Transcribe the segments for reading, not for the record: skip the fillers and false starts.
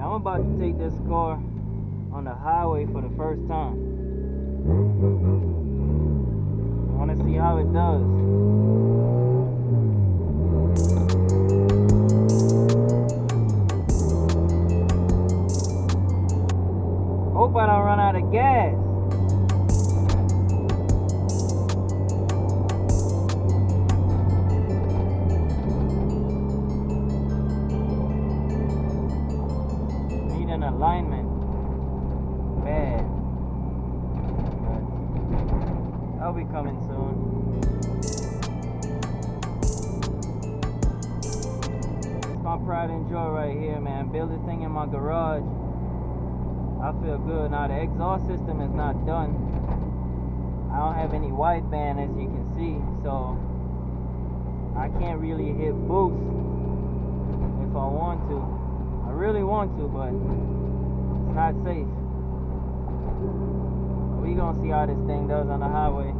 I'm about to take this car on the highway for the first time. I want to see how it does. Hope I don't run out of gas. Alignment bad, but I'll be coming soon. It's my pride and joy right here, man. Build this thing in my garage. I feel good. Now the exhaust system is not done. I don't have any wideband, as you can see, so I can't really hit boost if I want to. I really want to, but it's not safe. We gonna see how this thing does on the highway.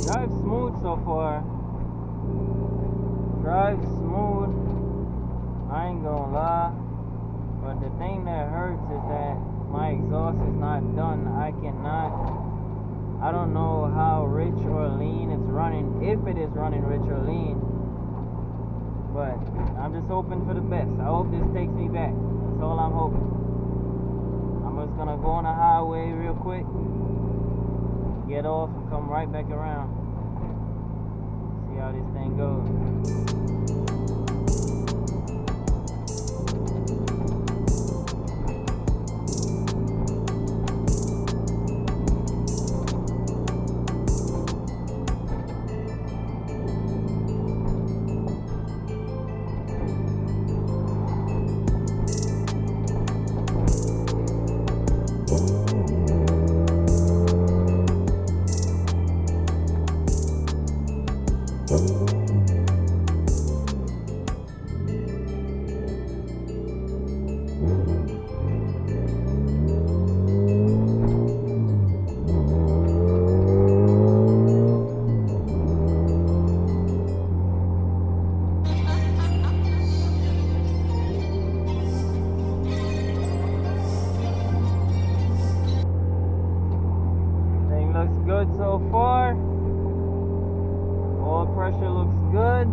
Drive smooth so far. Drive smooth, I ain't gonna lie, but the thing that hurts is that my exhaust is not done. I don't know how rich or lean it's running, if it is running rich or lean, but I'm just hoping for the best. I hope this takes me back. That's all I'm hoping. I'm just gonna go on the highway real quick, get off and come right back around. See how this thing goes. Good so far. Oil pressure looks good.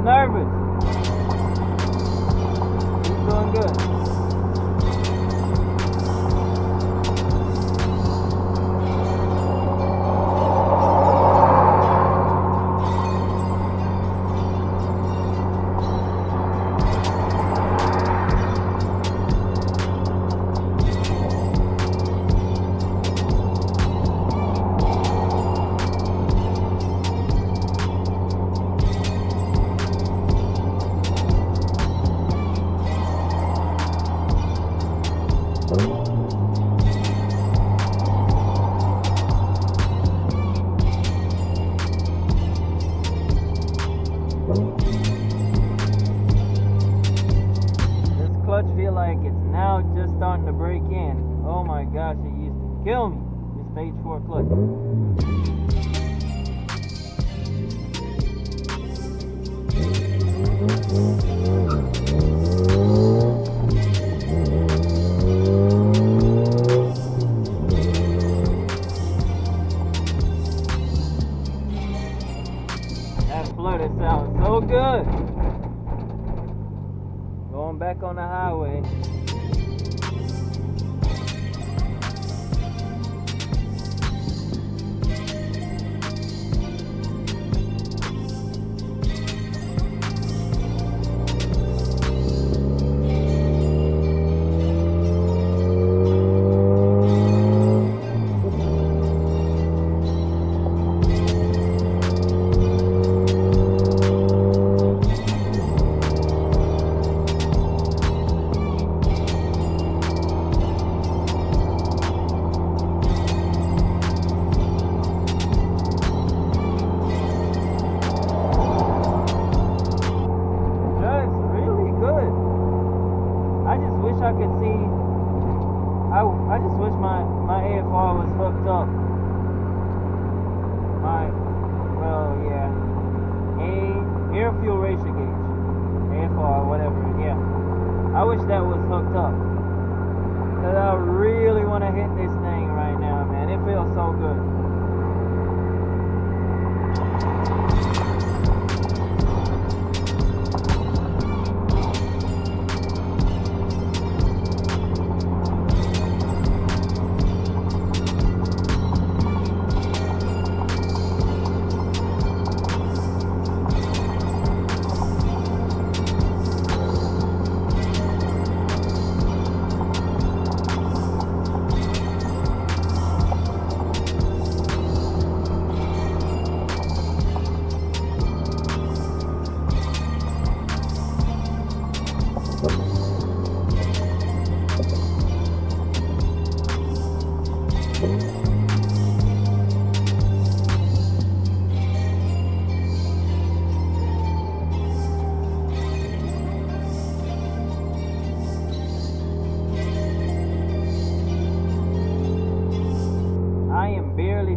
nervous. He's doing good. Feel like it's now just starting to break in. Oh my gosh, it used to kill me. This stage 4 clutch. That flutter sounds so good. Going back on the highway. I could see, I just wish my AFR was hooked up. Air fuel ratio gauge, AFR, whatever, yeah. I wish that was hooked up. Because I really want to hit this thing right now, man. It feels so good.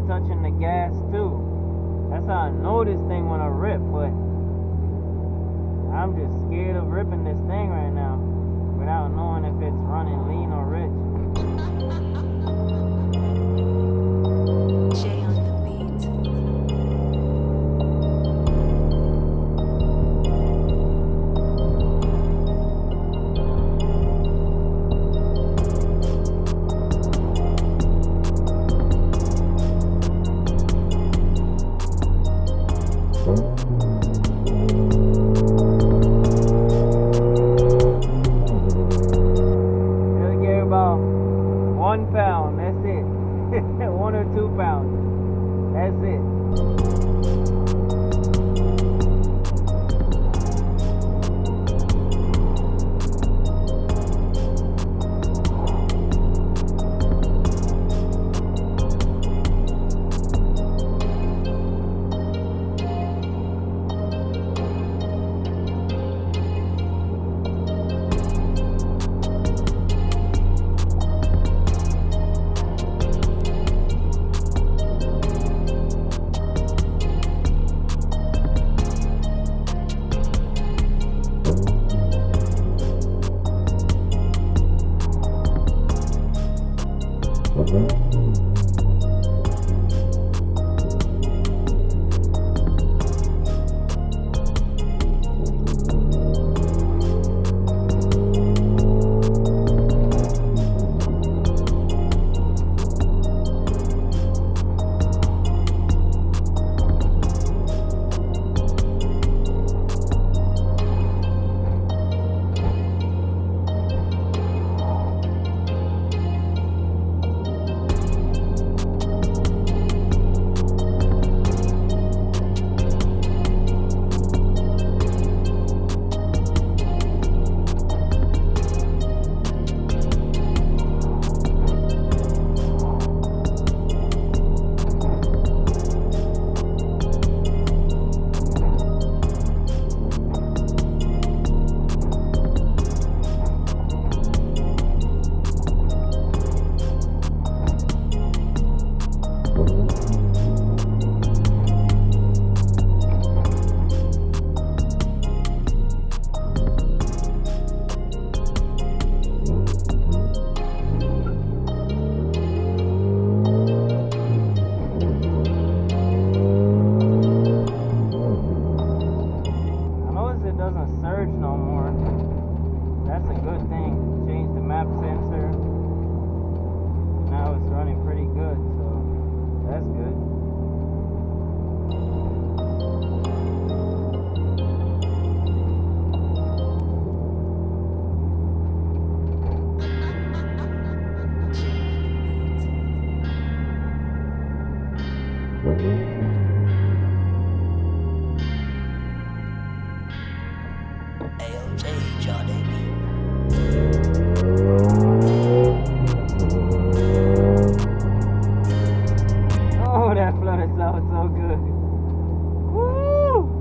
Touching the gas too. That's how I know this thing when I rip, but I'm just scared of ripping this thing right now without knowing if it's running lean or rich. Jay on the beat. It'll get about 1 pound, that's it. 1 or 2 pounds, that's it. doesn't surge no more. That's a good thing. Changed the map sensor. Now it's running pretty good, so that's good. Oh, that flutter sounds so good. Woo!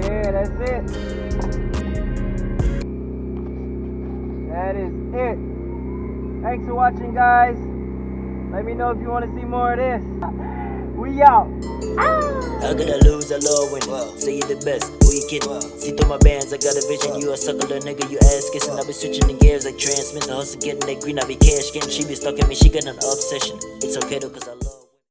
Yeah, that's it. That is it. Thanks for watching, guys. Let me know if you want to see more of this. We out. How could I lose? I love winning. Say you the best. Who you kidding? See through my bands, I got a vision. You a sucker, little nigga, you ass kissing. I be switching the gears like transmission. Hustle getting that green, I be cash getting. She be stalking me, she got an obsession. It's okay though, cause I love